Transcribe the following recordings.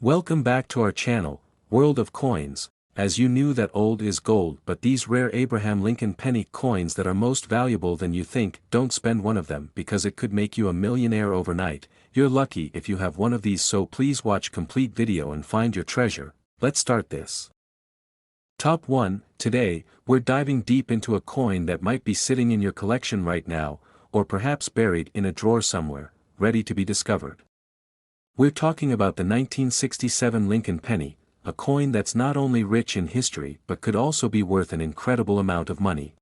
Welcome back to our channel, World of Coins. As you knew that old is gold, but these rare Abraham Lincoln penny coins that are most valuable than you think, don't spend one of them because it could make you a millionaire overnight. You're lucky if you have one of these, so please watch complete video and find your treasure. Let's start this. Top 1. Today, we're diving deep into a coin that might be sitting in your collection right now, or perhaps buried in a drawer somewhere, ready to be discovered. We're talking about the 1967 Lincoln penny, a coin that's not only rich in history but could also be worth an incredible amount of money.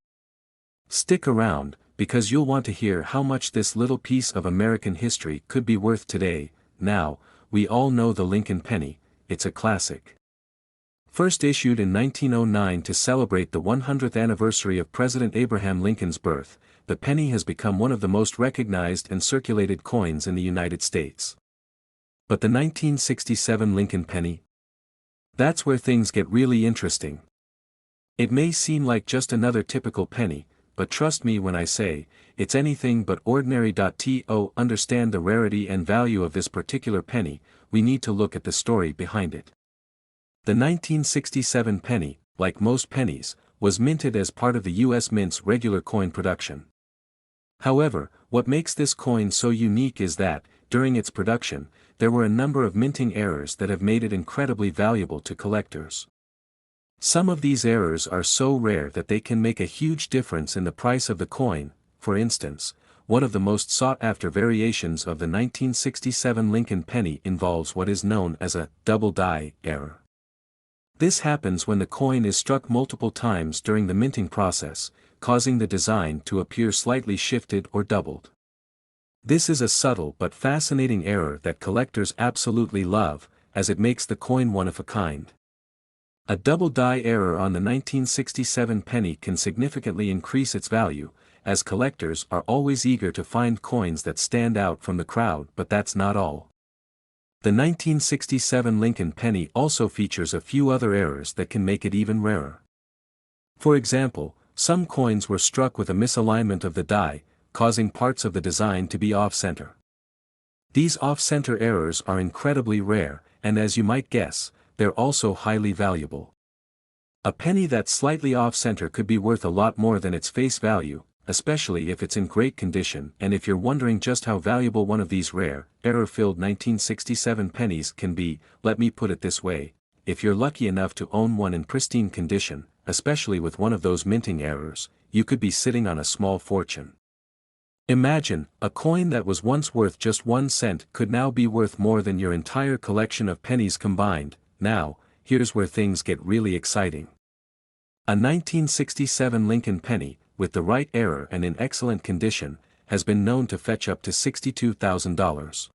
Stick around, because you'll want to hear how much this little piece of American history could be worth today. Now, we all know the Lincoln penny, it's a classic. First issued in 1909 to celebrate the 100th anniversary of President Abraham Lincoln's birth, the penny has become one of the most recognized and circulated coins in the United States. But the 1967 Lincoln penny? That's where things get really interesting. It may seem like just another typical penny, but trust me when I say, it's anything but ordinary. To understand the rarity and value of this particular penny, we need to look at the story behind it. The 1967 penny, like most pennies, was minted as part of the U.S. Mint's regular coin production. However, what makes this coin so unique is that, during its production, there were a number of minting errors that have made it incredibly valuable to collectors. Some of these errors are so rare that they can make a huge difference in the price of the coin. For instance, one of the most sought-after variations of the 1967 Lincoln penny involves what is known as a double die error. This happens when the coin is struck multiple times during the minting process, causing the design to appear slightly shifted or doubled. This is a subtle but fascinating error that collectors absolutely love, as it makes the coin one of a kind. A double die error on the 1967 penny can significantly increase its value, as collectors are always eager to find coins that stand out from the crowd. But that's not all. The 1967 Lincoln penny also features a few other errors that can make it even rarer. For example, some coins were struck with a misalignment of the die, causing parts of the design to be off-center. These off-center errors are incredibly rare, and as you might guess, they're also highly valuable. A penny that's slightly off-center could be worth a lot more than its face value, especially if it's in great condition. And if you're wondering just how valuable one of these rare, error-filled 1967 pennies can be, let me put it this way: if you're lucky enough to own one in pristine condition, especially with one of those minting errors, you could be sitting on a small fortune. Imagine, a coin that was once worth just 1 cent could now be worth more than your entire collection of pennies combined. Now, here's where things get really exciting. A 1967 Lincoln penny, with the right error and in excellent condition, has been known to fetch up to $62,000.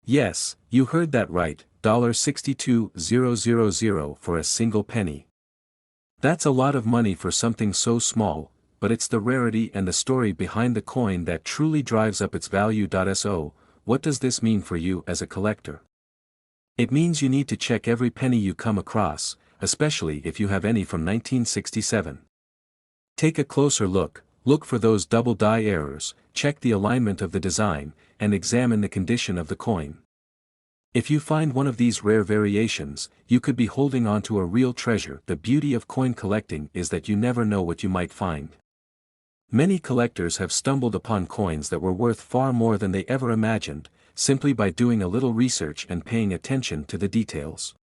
Yes, you heard that right, $62,000 for a single penny. That's a lot of money for something so small, but it's the rarity and the story behind the coin that truly drives up its value. So, what does this mean for you as a collector? It means you need to check every penny you come across, especially if you have any from 1967. Take a closer look, look for those double die errors, check the alignment of the design, and examine the condition of the coin. If you find one of these rare variations, you could be holding on to a real treasure. The beauty of coin collecting is that you never know what you might find. Many collectors have stumbled upon coins that were worth far more than they ever imagined, simply by doing a little research and paying attention to the details.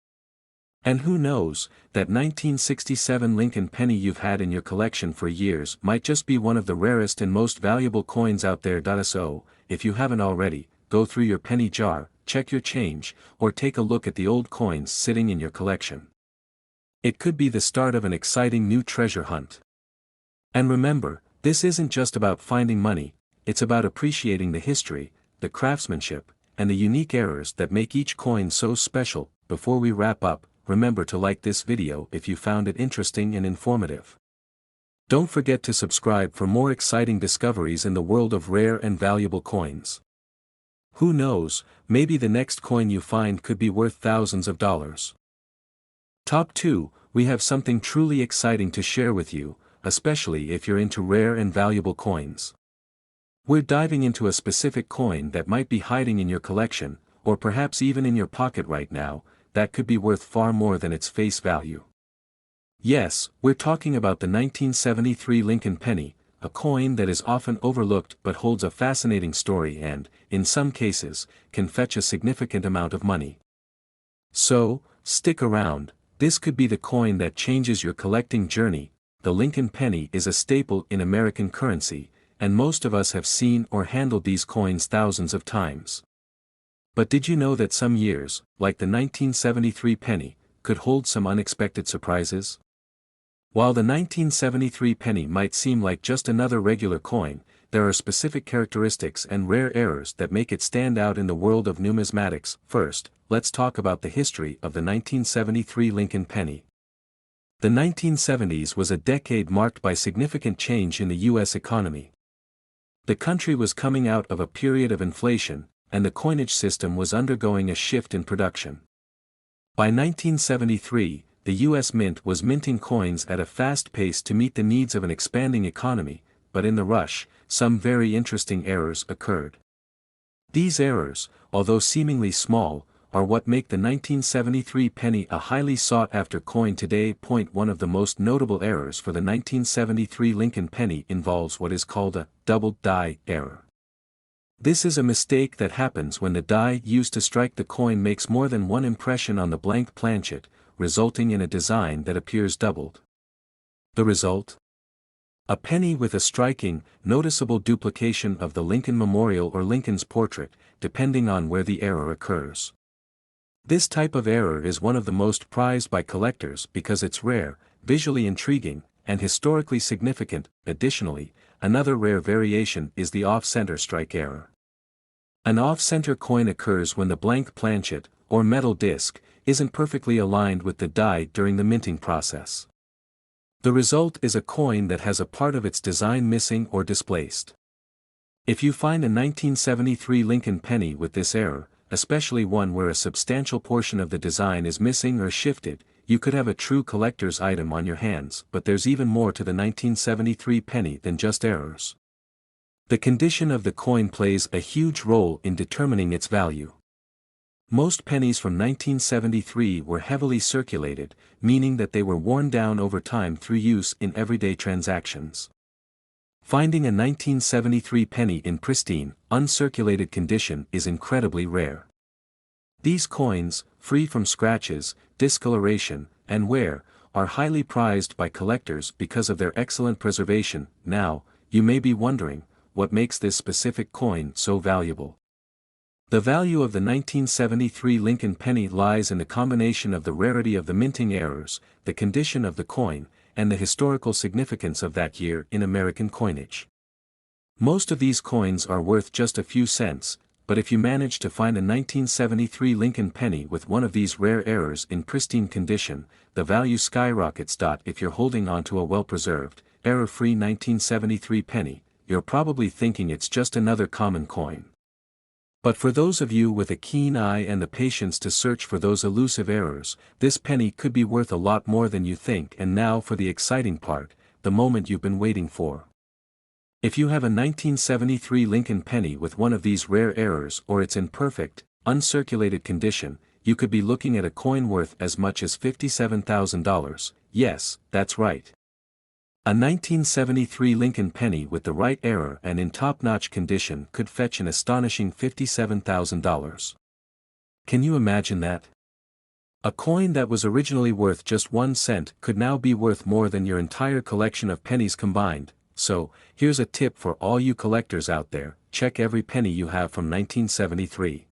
And who knows, that 1967 Lincoln penny you've had in your collection for years might just be one of the rarest and most valuable coins out there. So, if you haven't already, go through your penny jar, check your change, or take a look at the old coins sitting in your collection. It could be the start of an exciting new treasure hunt. And remember, this isn't just about finding money, it's about appreciating the history, the craftsmanship, and the unique errors that make each coin so special. Before we wrap up, remember to like this video if you found it interesting and informative. Don't forget to subscribe for more exciting discoveries in the world of rare and valuable coins. Who knows, maybe the next coin you find could be worth thousands of dollars. Top 2, we have something truly exciting to share with you, especially if you're into rare and valuable coins. We're diving into a specific coin that might be hiding in your collection, or perhaps even in your pocket right now, that could be worth far more than its face value. Yes, we're talking about the 1973 Lincoln penny, a coin that is often overlooked but holds a fascinating story and, in some cases, can fetch a significant amount of money. So, stick around, this could be the coin that changes your collecting journey. The Lincoln penny is a staple in American currency, and most of us have seen or handled these coins thousands of times. But did you know that some years, like the 1973 penny, could hold some unexpected surprises? While the 1973 penny might seem like just another regular coin, there are specific characteristics and rare errors that make it stand out in the world of numismatics. First, let's talk about the history of the 1973 Lincoln penny. The 1970s was a decade marked by significant change in the U.S. economy. The country was coming out of a period of inflation, and the coinage system was undergoing a shift in production. By 1973, the U.S. Mint was minting coins at a fast pace to meet the needs of an expanding economy, but in the rush, some very interesting errors occurred. These errors, although seemingly small, are what make the 1973 penny a highly sought-after coin today. One of the most notable errors for the 1973 Lincoln penny involves what is called a doubled die error. This is a mistake that happens when the die used to strike the coin makes more than one impression on the blank planchet, resulting in a design that appears doubled. The result? A penny with a striking, noticeable duplication of the Lincoln Memorial or Lincoln's portrait, depending on where the error occurs. This type of error is one of the most prized by collectors because it's rare, visually intriguing, and historically significant. Additionally, another rare variation is the off-center strike error. An off-center coin occurs when the blank planchet, or metal disc, isn't perfectly aligned with the die during the minting process. The result is a coin that has a part of its design missing or displaced. If you find a 1973 Lincoln penny with this error, especially one where a substantial portion of the design is missing or shifted, you could have a true collector's item on your hands. But there's even more to the 1973 penny than just errors. The condition of the coin plays a huge role in determining its value. Most pennies from 1973 were heavily circulated, meaning that they were worn down over time through use in everyday transactions. Finding a 1973 penny in pristine, uncirculated condition is incredibly rare. These coins, free from scratches, discoloration, and wear, are highly prized by collectors because of their excellent preservation. Now, you may be wondering, what makes this specific coin so valuable? The value of the 1973 Lincoln penny lies in the combination of the rarity of the minting errors, the condition of the coin, and the historical significance of that year in American coinage. Most of these coins are worth just a few cents, but if you manage to find a 1973 Lincoln penny with one of these rare errors in pristine condition, the value skyrockets. If you're holding onto a well-preserved, error-free 1973 penny, you're probably thinking it's just another common coin. But for those of you with a keen eye and the patience to search for those elusive errors, this penny could be worth a lot more than you think. And now for the exciting part, the moment you've been waiting for. If you have a 1973 Lincoln penny with one of these rare errors or it's in perfect, uncirculated condition, you could be looking at a coin worth as much as $57,000, yes, that's right. A 1973 Lincoln penny with the right error and in top-notch condition could fetch an astonishing $57,000. Can you imagine that? A coin that was originally worth just 1 cent could now be worth more than your entire collection of pennies combined. So, here's a tip for all you collectors out there: check every penny you have from 1973.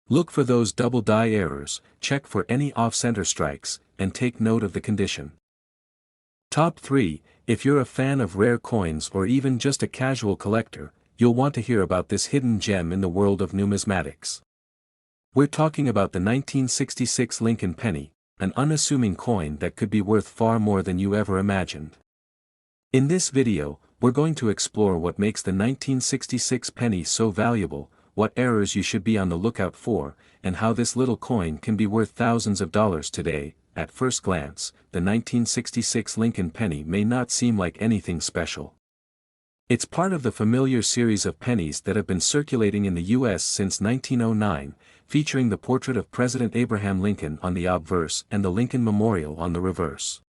Look for those double die errors, check for any off-center strikes, and take note of the condition. Top 3, if you're a fan of rare coins or even just a casual collector, you'll want to hear about this hidden gem in the world of numismatics. We're talking about the 1966 Lincoln penny, an unassuming coin that could be worth far more than you ever imagined. In this video, we're going to explore what makes the 1966 penny so valuable, what errors you should be on the lookout for, and how this little coin can be worth thousands of dollars today. At first glance, the 1966 Lincoln penny may not seem like anything special. It's part of the familiar series of pennies that have been circulating in the U.S. since 1909, featuring the portrait of President Abraham Lincoln on the obverse and the Lincoln Memorial on the reverse.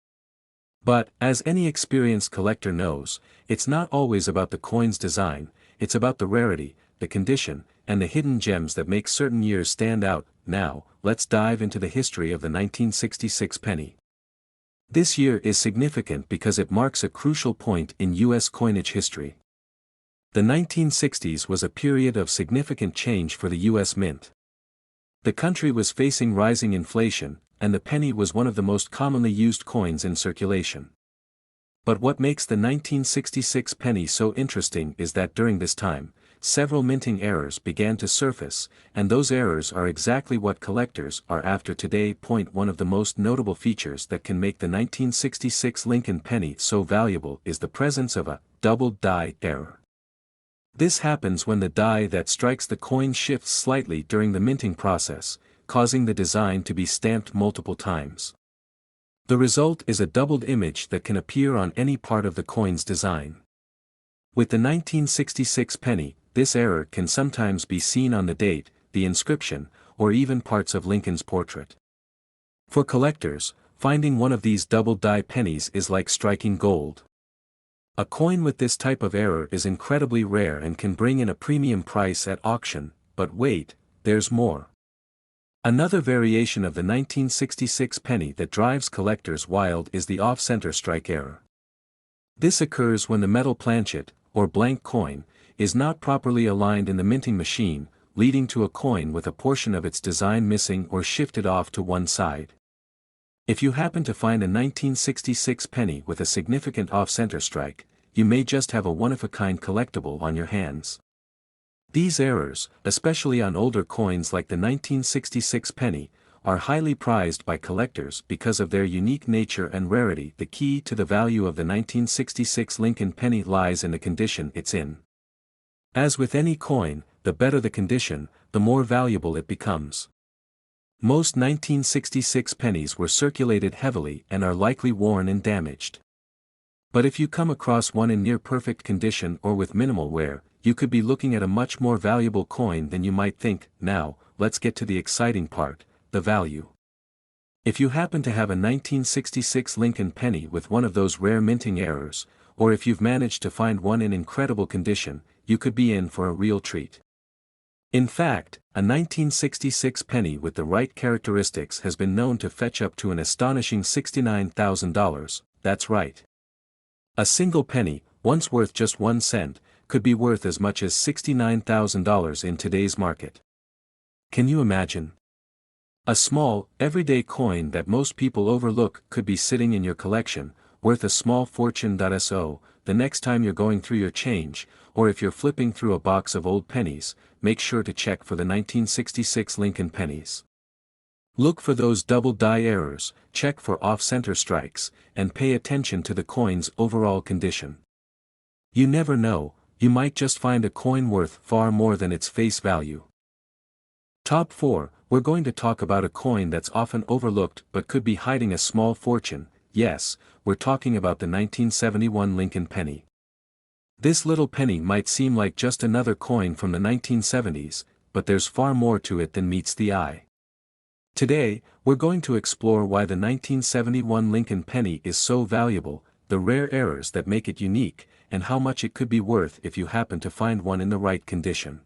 But, as any experienced collector knows, it's not always about the coin's design, it's about the rarity, the condition, and the hidden gems that make certain years stand out. Now, let's dive into the history of the 1966 penny. This year is significant because it marks a crucial point in U.S. coinage history. The 1960s was a period of significant change for the U.S. Mint. The country was facing rising inflation, and the penny was one of the most commonly used coins in circulation. But what makes the 1966 penny so interesting is that during this time, several minting errors began to surface, and those errors are exactly what collectors are after today. One of the most notable features that can make the 1966 Lincoln penny so valuable is the presence of a doubled die error. This happens when the die that strikes the coin shifts slightly during the minting process, causing the design to be stamped multiple times. The result is a doubled image that can appear on any part of the coin's design. With the 1966 penny, this error can sometimes be seen on the date, the inscription, or even parts of Lincoln's portrait. For collectors, finding one of these double die pennies is like striking gold. A coin with this type of error is incredibly rare and can bring in a premium price at auction, but wait, there's more. Another variation of the 1966 penny that drives collectors wild is the off-center strike error. This occurs when the metal planchet, or blank coin, is not properly aligned in the minting machine, leading to a coin with a portion of its design missing or shifted off to one side. If you happen to find a 1966 penny with a significant off-center strike, you may just have a one-of-a-kind collectible on your hands. These errors, especially on older coins like the 1966 penny, are highly prized by collectors because of their unique nature and rarity. The key to the value of the 1966 Lincoln penny lies in the condition it's in. As with any coin, the better the condition, the more valuable it becomes. Most 1966 pennies were circulated heavily and are likely worn and damaged. But if you come across one in near-perfect condition or with minimal wear, you could be looking at a much more valuable coin than you might think. Now, let's get to the exciting part, the value. If you happen to have a 1966 Lincoln penny with one of those rare minting errors, or if you've managed to find one in incredible condition, you could be in for a real treat. In fact, a 1966 penny with the right characteristics has been known to fetch up to an astonishing $69,000, that's right. A single penny, once worth just 1 cent, could be worth as much as $69,000 in today's market. Can you imagine? A small, everyday coin that most people overlook could be sitting in your collection, worth a small fortune. So, the next time you're going through your change, or if you're flipping through a box of old pennies, make sure to check for the 1966 Lincoln pennies. Look for those double die errors, check for off-center strikes, and pay attention to the coin's overall condition. You never know, you might just find a coin worth far more than its face value. Top 4, we're going to talk about a coin that's often overlooked but could be hiding a small fortune. Yes, we're talking about the 1971 Lincoln penny. This little penny might seem like just another coin from the 1970s, but there's far more to it than meets the eye. Today, we're going to explore why the 1971 Lincoln penny is so valuable, the rare errors that make it unique, and how much it could be worth if you happen to find one in the right condition.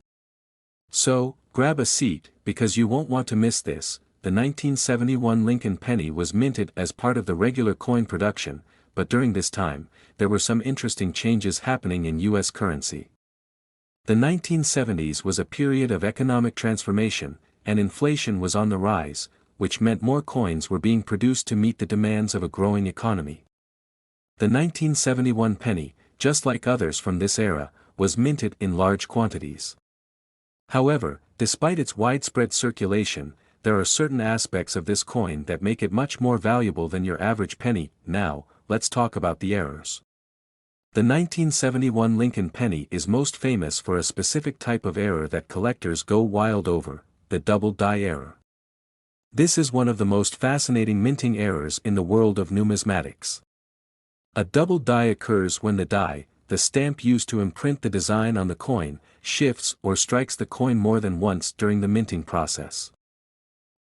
So, grab a seat, because you won't want to miss this. The 1971 Lincoln penny was minted as part of the regular coin production, but during this time, there were some interesting changes happening in U.S. currency. The 1970s was a period of economic transformation, and inflation was on the rise, which meant more coins were being produced to meet the demands of a growing economy. The 1971 penny, just like others from this era, was minted in large quantities. However, despite its widespread circulation, there are certain aspects of this coin that make it much more valuable than your average penny. Now, let's talk about the errors. The 1971 Lincoln penny is most famous for a specific type of error that collectors go wild over, the double die error. This is one of the most fascinating minting errors in the world of numismatics. A double die occurs when the die, the stamp used to imprint the design on the coin, shifts or strikes the coin more than once during the minting process.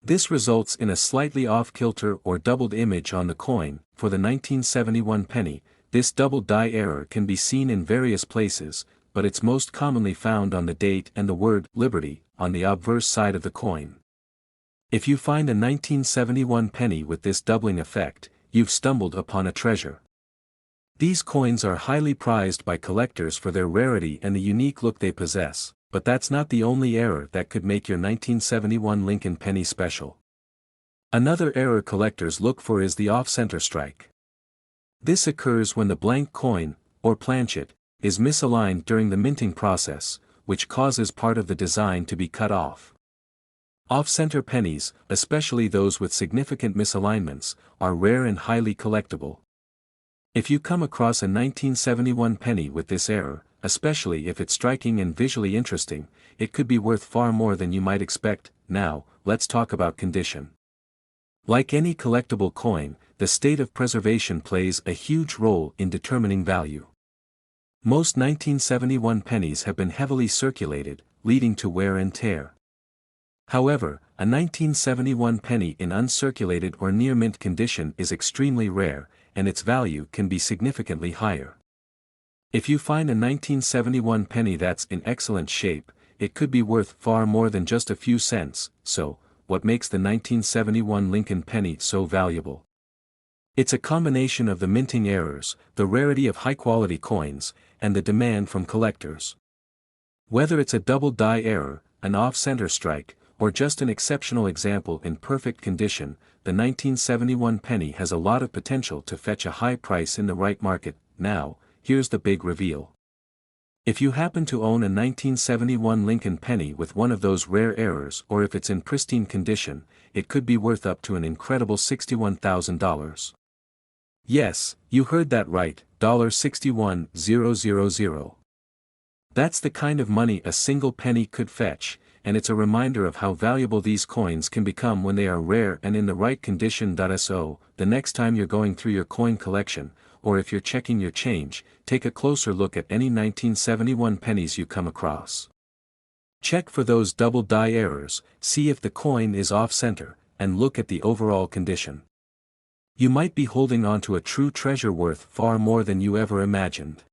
This results in a slightly off-kilter or doubled image on the coin. For the 1971 penny, this double die error can be seen in various places, but it's most commonly found on the date and the word "Liberty" on the obverse side of the coin. If you find a 1971 penny with this doubling effect, you've stumbled upon a treasure. These coins are highly prized by collectors for their rarity and the unique look they possess, but that's not the only error that could make your 1971 Lincoln penny special. Another error collectors look for is the off-center strike. This occurs when the blank coin, or planchet, is misaligned during the minting process, which causes part of the design to be cut off. Off-center pennies, especially those with significant misalignments, are rare and highly collectible. If you come across a 1971 penny with this error, especially if it's striking and visually interesting, it could be worth far more than you might expect. Now, let's talk about condition. Like any collectible coin, the state of preservation plays a huge role in determining value. Most 1971 pennies have been heavily circulated, leading to wear and tear. However, a 1971 penny in uncirculated or near mint condition is extremely rare, and its value can be significantly higher. If you find a 1971 penny that's in excellent shape, it could be worth far more than just a few cents. So, what makes the 1971 Lincoln penny so valuable? It's a combination of the minting errors, the rarity of high-quality coins, and the demand from collectors. Whether it's a double die error, an off-center strike, or just an exceptional example in perfect condition, the 1971 penny has a lot of potential to fetch a high price in the right market. Now, here's the big reveal. If you happen to own a 1971 Lincoln penny with one of those rare errors, or if it's in pristine condition, it could be worth up to an incredible $61,000. Yes, you heard that right, $61,000. That's the kind of money a single penny could fetch, and it's a reminder of how valuable these coins can become when they are rare and in the right condition. So, the next time you're going through your coin collection, or if you're checking your change, take a closer look at any 1971 pennies you come across. Check for those double die errors, see if the coin is off-center, and look at the overall condition. You might be holding on to a true treasure worth far more than you ever imagined.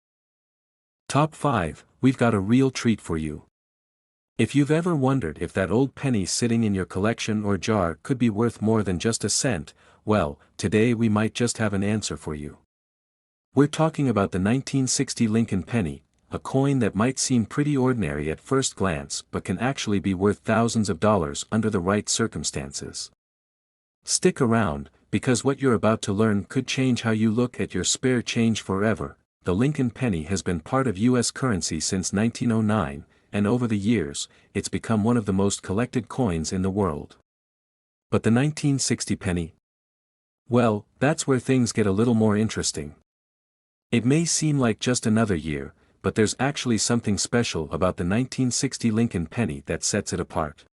Top 5, we've got a real treat for you. If you've ever wondered if that old penny sitting in your collection or jar could be worth more than just a cent, well, today we might just have an answer for you. We're talking about the 1960 Lincoln penny, a coin that might seem pretty ordinary at first glance but can actually be worth thousands of dollars under the right circumstances. Stick around, because what you're about to learn could change how you look at your spare change forever. The Lincoln penny has been part of U.S. currency since 1909, and over the years, it's become one of the most collected coins in the world. But the 1960 penny? Well, that's where things get a little more interesting. It may seem like just another year, but there's actually something special about the 1960 Lincoln penny that sets it apart.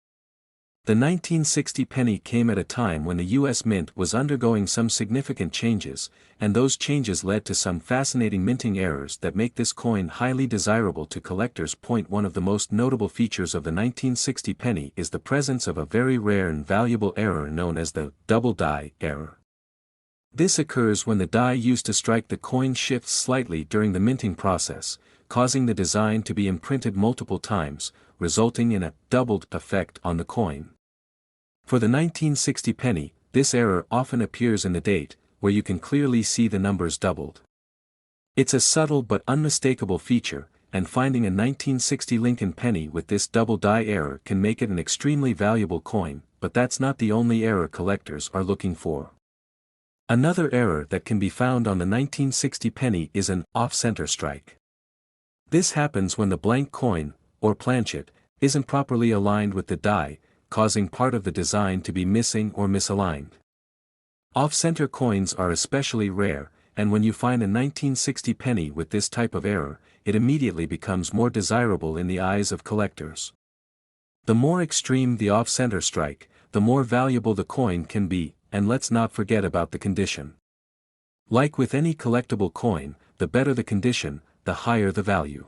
The 1960 penny came at a time when the U.S. Mint was undergoing some significant changes, and those changes led to some fascinating minting errors that make this coin highly desirable to collectors. One of the most notable features of the 1960 penny is the presence of a very rare and valuable error known as the double die error. This occurs when the die used to strike the coin shifts slightly during the minting process, causing the design to be imprinted multiple times, resulting in a doubled effect on the coin. For the 1960 penny, this error often appears in the date, where you can clearly see the numbers doubled. It's a subtle but unmistakable feature, and finding a 1960 Lincoln penny with this double die error can make it an extremely valuable coin, but that's not the only error collectors are looking for. Another error that can be found on the 1960 penny is an off-center strike. This happens when the blank coin, or planchet, isn't properly aligned with the die, causing part of the design to be missing or misaligned. Off-center coins are especially rare, and when you find a 1960 penny with this type of error, it immediately becomes more desirable in the eyes of collectors. The more extreme the off-center strike, the more valuable the coin can be, and let's not forget about the condition. Like with any collectible coin, the better the condition, the higher the value.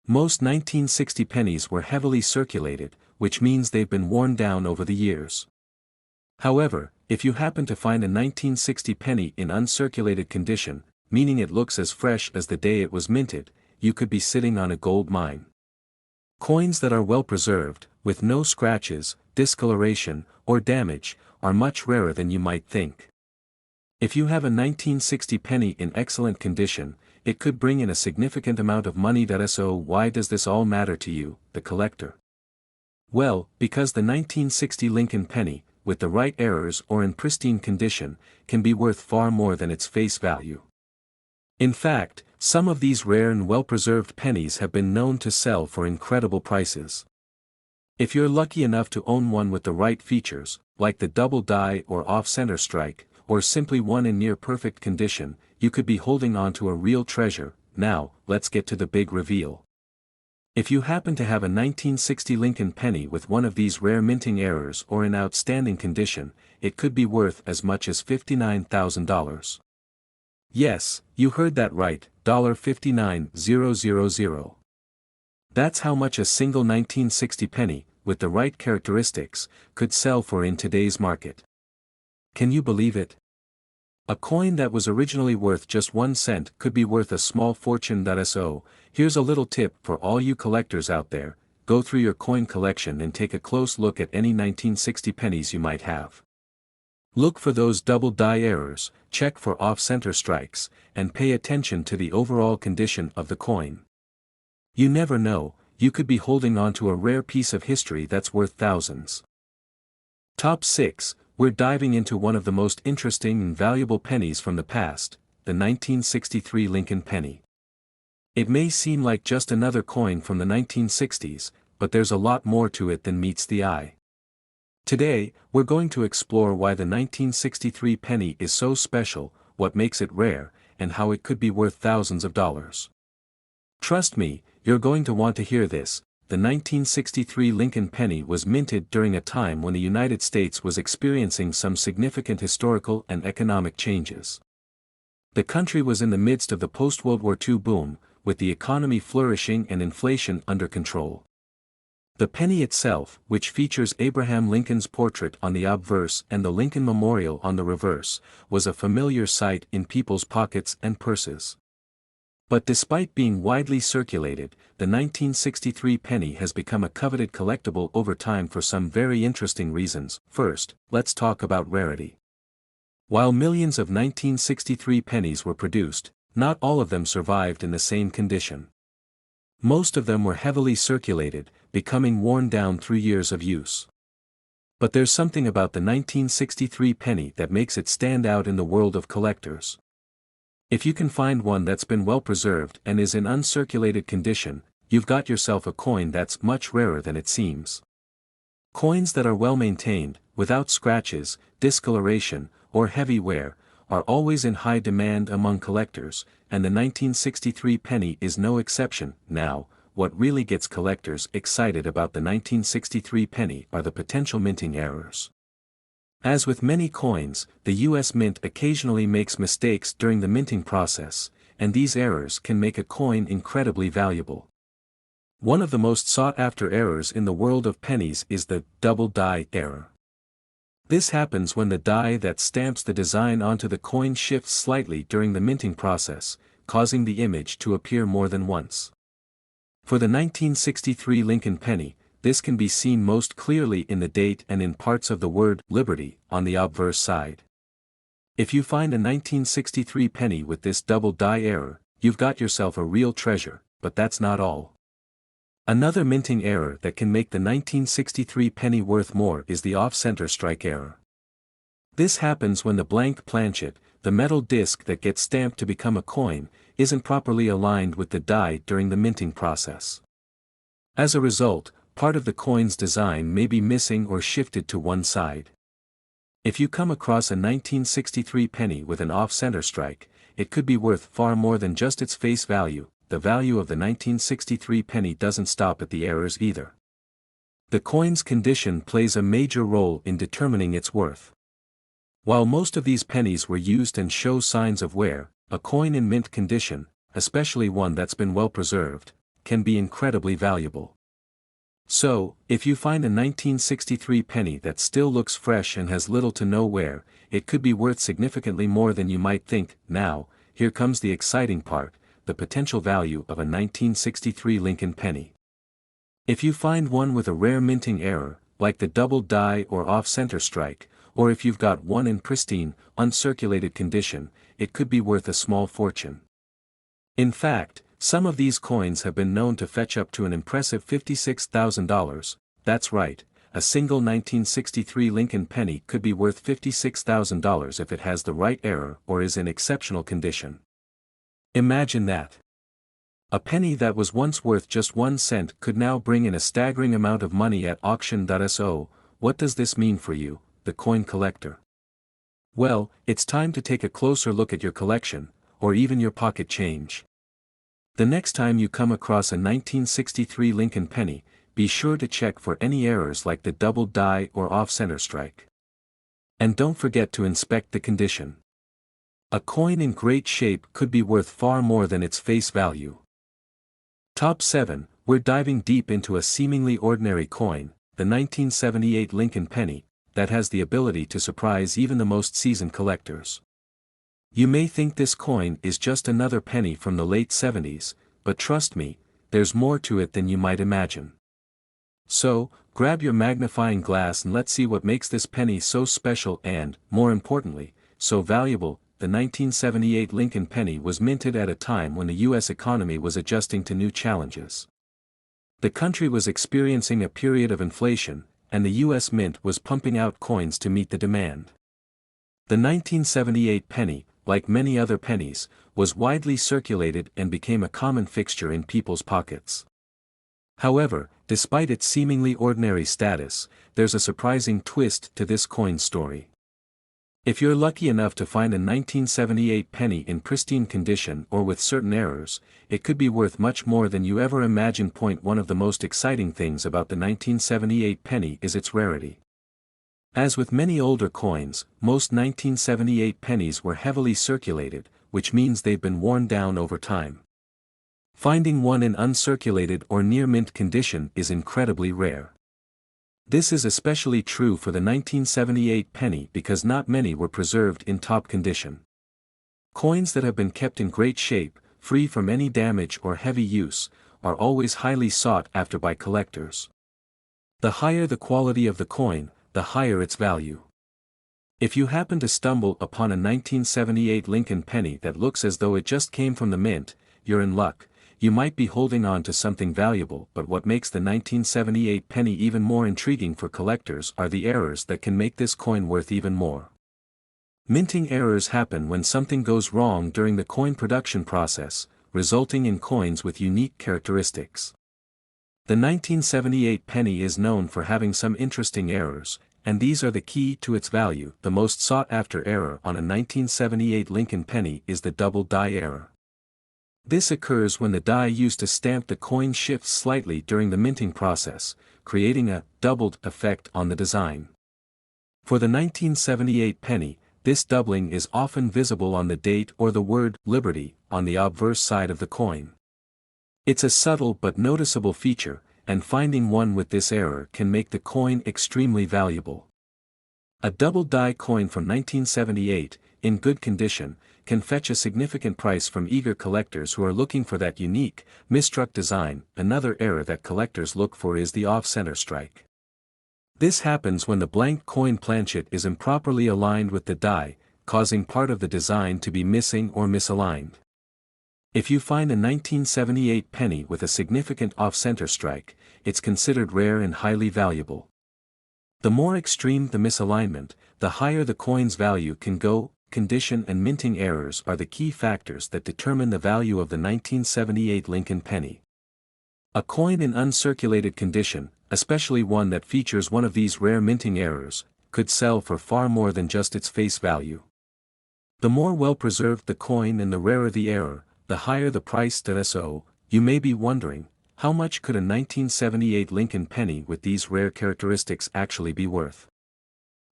Most 1960 pennies were heavily circulated, which means they've been worn down over the years. However, if you happen to find a 1960 penny in uncirculated condition, meaning it looks as fresh as the day it was minted, you could be sitting on a gold mine. Coins that are well preserved, with no scratches, discoloration, or damage, are much rarer than you might think. If you have a 1960 penny in excellent condition, it could bring in a significant amount of money. So why does this all matter to you, the collector? Well, because the 1960 Lincoln penny, with the right errors or in pristine condition, can be worth far more than its face value. In fact, some of these rare and well-preserved pennies have been known to sell for incredible prices. If you're lucky enough to own one with the right features, like the double die or off-center strike, or simply one in near-perfect condition, you could be holding on to a real treasure. Now, let's get to the big reveal. If you happen to have a 1960 Lincoln penny with one of these rare minting errors or in outstanding condition, it could be worth as much as $59,000. Yes, you heard that right, $59,000. That's how much a single 1960 penny, with the right characteristics, could sell for in today's market. Can you believe it? A coin that was originally worth just 1 cent could be worth a small fortune. So, here's a little tip for all you collectors out there: go through your coin collection and take a close look at any 1960 pennies you might have. Look for those double die errors, check for off-center strikes, and pay attention to the overall condition of the coin. You never know, you could be holding on to a rare piece of history that's worth thousands. Top 6, we're diving into one of the most interesting and valuable pennies from the past, the 1963 Lincoln penny. It may seem like just another coin from the 1960s, but there's a lot more to it than meets the eye. Today, we're going to explore why the 1963 penny is so special, what makes it rare, and how it could be worth thousands of dollars. Trust me, you're going to want to hear this. The 1963 Lincoln penny was minted during a time when the United States was experiencing some significant historical and economic changes. The country was in the midst of the post-World War II boom, with the economy flourishing and inflation under control. The penny itself, which features Abraham Lincoln's portrait on the obverse and the Lincoln Memorial on the reverse, was a familiar sight in people's pockets and purses. But despite being widely circulated, the 1963 penny has become a coveted collectible over time for some very interesting reasons. First, let's talk about rarity. While millions of 1963 pennies were produced, not all of them survived in the same condition. Most of them were heavily circulated, becoming worn down through years of use. But there's something about the 1963 penny that makes it stand out in the world of collectors. If you can find one that's been well preserved and is in uncirculated condition, you've got yourself a coin that's much rarer than it seems. Coins that are well maintained, without scratches, discoloration, or heavy wear, are always in high demand among collectors, and the 1963 penny is no exception. Now, what really gets collectors excited about the 1963 penny are the potential minting errors. As with many coins, the U.S. Mint occasionally makes mistakes during the minting process, and these errors can make a coin incredibly valuable. One of the most sought-after errors in the world of pennies is the double die error. This happens when the die that stamps the design onto the coin shifts slightly during the minting process, causing the image to appear more than once. For the 1963 Lincoln penny, this can be seen most clearly in the date and in parts of the word "Liberty" on the obverse side. If you find a 1963 penny with this double die error, you've got yourself a real treasure, but that's not all. Another minting error that can make the 1963 penny worth more is the off-center strike error. This happens when the blank planchet, the metal disc that gets stamped to become a coin, isn't properly aligned with the die during the minting process. As a result, part of the coin's design may be missing or shifted to one side. If you come across a 1963 penny with an off-center strike, it could be worth far more than just its face value. The value of the 1963 penny doesn't stop at the errors either. The coin's condition plays a major role in determining its worth. While most of these pennies were used and show signs of wear, a coin in mint condition, especially one that's been well preserved, can be incredibly valuable. So, if you find a 1963 penny that still looks fresh and has little to no wear, it could be worth significantly more than you might think. Now, here comes the exciting part, the potential value of a 1963 Lincoln penny. If you find one with a rare minting error, like the double die or off-center strike, or if you've got one in pristine, uncirculated condition, it could be worth a small fortune. In fact, some of these coins have been known to fetch up to an impressive $56,000, that's right, a single 1963 Lincoln penny could be worth $56,000 if it has the right error or is in exceptional condition. Imagine that. A penny that was once worth just 1 cent could now bring in a staggering amount of money at auction.so. What does this mean for you, the coin collector? Well, it's time to take a closer look at your collection, or even your pocket change. The next time you come across a 1963 Lincoln penny, be sure to check for any errors like the double die or off-center strike. And don't forget to inspect the condition. A coin in great shape could be worth far more than its face value. Top 7, we're diving deep into a seemingly ordinary coin, the 1978 Lincoln penny, that has the ability to surprise even the most seasoned collectors. You may think this coin is just another penny from the late 70s, but trust me, there's more to it than you might imagine. So, grab your magnifying glass and let's see what makes this penny so special and, more importantly, so valuable. The 1978 Lincoln penny was minted at a time when the U.S. economy was adjusting to new challenges. The country was experiencing a period of inflation, and the U.S. Mint was pumping out coins to meet the demand. The 1978 penny, like many other pennies, was widely circulated and became a common fixture in people's pockets. However, despite its seemingly ordinary status, there's a surprising twist to this coin story. If you're lucky enough to find a 1978 penny in pristine condition or with certain errors, it could be worth much more than you ever imagined. One of the most exciting things about the 1978 penny is its rarity. As with many older coins, most 1978 pennies were heavily circulated, which means they've been worn down over time. Finding one in uncirculated or near mint condition is incredibly rare. This is especially true for the 1978 penny because not many were preserved in top condition. Coins that have been kept in great shape, free from any damage or heavy use, are always highly sought after by collectors. The higher the quality of the coin, the higher its value. If you happen to stumble upon a 1978 Lincoln penny that looks as though it just came from the mint, you're in luck. You might be holding on to something valuable, but what makes the 1978 penny even more intriguing for collectors are the errors that can make this coin worth even more. Minting errors happen when something goes wrong during the coin production process, resulting in coins with unique characteristics. The 1978 penny is known for having some interesting errors, and these are the key to its value. The most sought-after error on a 1978 Lincoln penny is the double die error. This occurs when the die used to stamp the coin shifts slightly during the minting process, creating a doubled effect on the design. For the 1978 penny, this doubling is often visible on the date or the word Liberty on the obverse side of the coin. It's a subtle but noticeable feature, and finding one with this error can make the coin extremely valuable. A double die coin from 1978, in good condition, can fetch a significant price from eager collectors who are looking for that unique, misstruck design. Another error that collectors look for is the off-center strike. This happens when the blank coin planchet is improperly aligned with the die, causing part of the design to be missing or misaligned. If you find a 1978 penny with a significant off-center strike, it's considered rare and highly valuable. The more extreme the misalignment, the higher the coin's value can go. Condition and minting errors are the key factors that determine the value of the 1978 Lincoln penny. A coin in uncirculated condition, especially one that features one of these rare minting errors, could sell for far more than just its face value. The more well-preserved the coin and the rarer the error, the higher the price. So, you may be wondering, how much could a 1978 Lincoln penny with these rare characteristics actually be worth?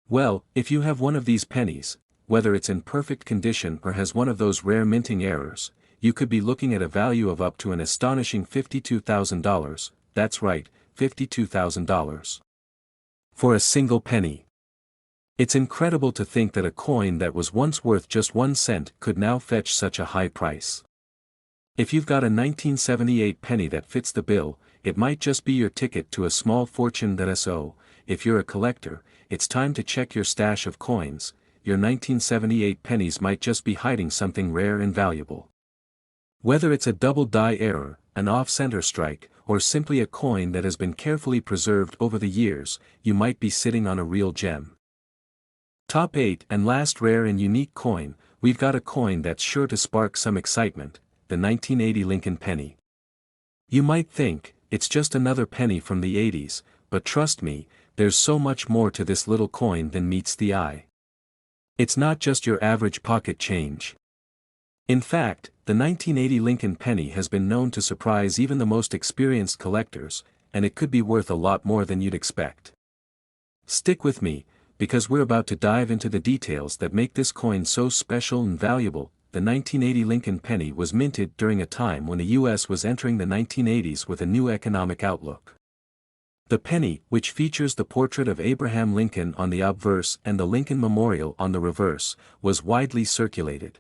Well, if you have one of these pennies, whether it's in perfect condition or has one of those rare minting errors, you could be looking at a value of up to an astonishing $52,000, that's right, $52,000. For a single penny. It's incredible to think that a coin that was once worth just 1 cent could now fetch such a high price. If you've got a 1978 penny that fits the bill, it might just be your ticket to a small fortune. So, if you're a collector, it's time to check your stash of coins. Your 1978 pennies might just be hiding something rare and valuable. Whether it's a double die error, an off-center strike, or simply a coin that has been carefully preserved over the years, you might be sitting on a real gem. Top 8 and last rare and unique coin. We've got a coin that's sure to spark some excitement, the 1980 Lincoln penny. You might think, it's just another penny from the 80s, but trust me, there's so much more to this little coin than meets the eye. It's not just your average pocket change. In fact, the 1980 Lincoln penny has been known to surprise even the most experienced collectors, and it could be worth a lot more than you'd expect. Stick with me, because we're about to dive into the details that make this coin so special and valuable. The 1980 Lincoln penny was minted during a time when the U.S. was entering the 1980s with a new economic outlook. The penny, which features the portrait of Abraham Lincoln on the obverse and the Lincoln Memorial on the reverse, was widely circulated.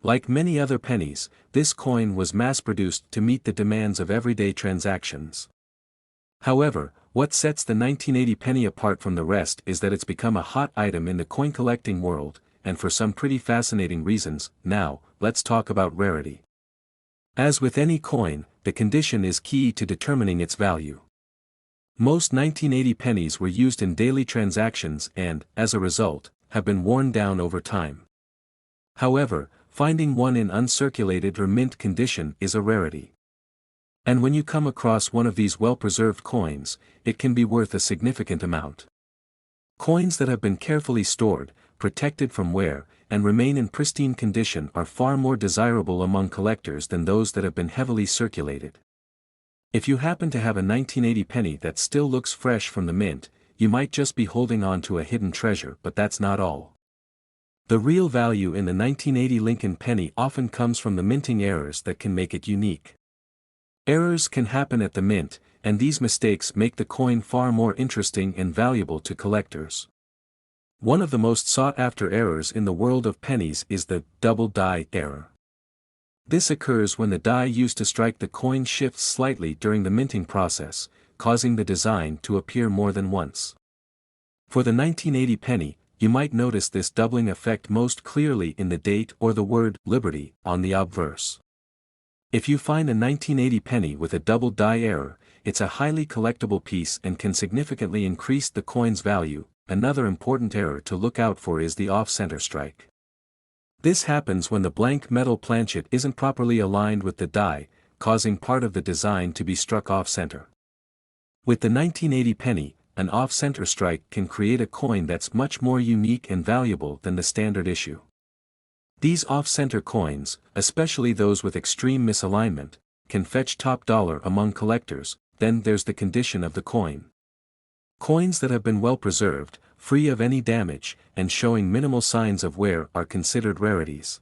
Like many other pennies, this coin was mass-produced to meet the demands of everyday transactions. However, what sets the 1980 penny apart from the rest is that it's become a hot item in the coin collecting world, and for some pretty fascinating reasons. Now, let's talk about rarity. As with any coin, the condition is key to determining its value. Most 1980 pennies were used in daily transactions and, as a result, have been worn down over time. However, finding one in uncirculated or mint condition is a rarity. And when you come across one of these well-preserved coins, it can be worth a significant amount. Coins that have been carefully stored, protected from wear, and remain in pristine condition are far more desirable among collectors than those that have been heavily circulated. If you happen to have a 1980 penny that still looks fresh from the mint, you might just be holding on to a hidden treasure, but that's not all. The real value in the 1980 Lincoln penny often comes from the minting errors that can make it unique. Errors can happen at the mint, and these mistakes make the coin far more interesting and valuable to collectors. One of the most sought-after errors in the world of pennies is the double die error. This occurs when the die used to strike the coin shifts slightly during the minting process, causing the design to appear more than once. For the 1980 penny, you might notice this doubling effect most clearly in the date or the word "Liberty" on the obverse. If you find a 1980 penny with a double die error, it's a highly collectible piece and can significantly increase the coin's value. Another important error to look out for is the off-center strike. This happens when the blank metal planchet isn't properly aligned with the die, causing part of the design to be struck off-center. With the 1980 penny, an off-center strike can create a coin that's much more unique and valuable than the standard issue. These off-center coins, especially those with extreme misalignment, can fetch top dollar among collectors. Then there's the condition of the coin. Coins that have been well preserved, free of any damage, and showing minimal signs of wear are considered rarities.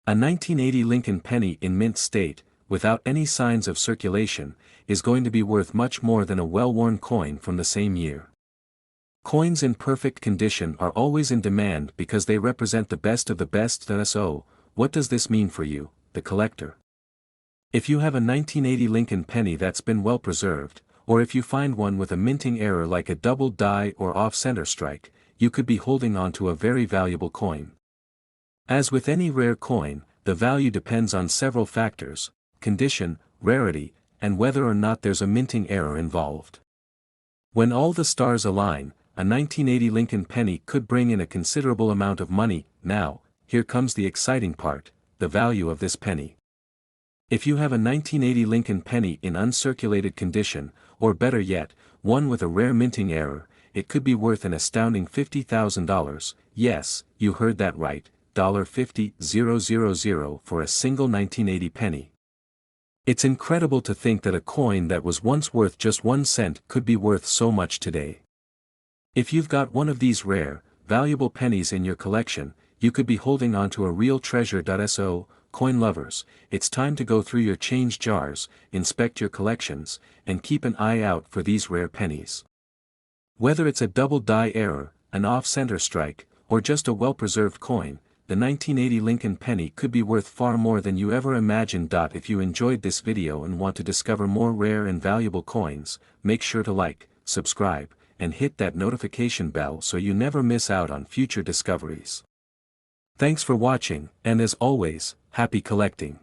A 1980 Lincoln penny in mint state, without any signs of circulation, is going to be worth much more than a well-worn coin from the same year. Coins in perfect condition are always in demand because they represent the best of the best. So, what does this mean for you, the collector? If you have a 1980 Lincoln penny that's been well preserved, or if you find one with a minting error like a double die or off-center strike, you could be holding on to a very valuable coin. As with any rare coin, the value depends on several factors: condition, rarity, and whether or not there's a minting error involved. When all the stars align, a 1980 Lincoln penny could bring in a considerable amount of money. Now, here comes the exciting part: the value of this penny. If you have a 1980 Lincoln penny in uncirculated condition, or better yet, one with a rare minting error, it could be worth an astounding $50,000. Yes, you heard that right, $50,000 for a single 1980 penny. It's incredible to think that a coin that was once worth just 1 cent could be worth so much today. If you've got one of these rare, valuable pennies in your collection, you could be holding on to a real treasure. So, coin lovers, it's time to go through your change jars, inspect your collections, and keep an eye out for these rare pennies. Whether it's a double die error, an off-center strike, or just a well-preserved coin, the 1980 Lincoln penny could be worth far more than you ever imagined. If you enjoyed this video and want to discover more rare and valuable coins, make sure to like, subscribe, and hit that notification bell so you never miss out on future discoveries. Thanks for watching, and as always, happy collecting.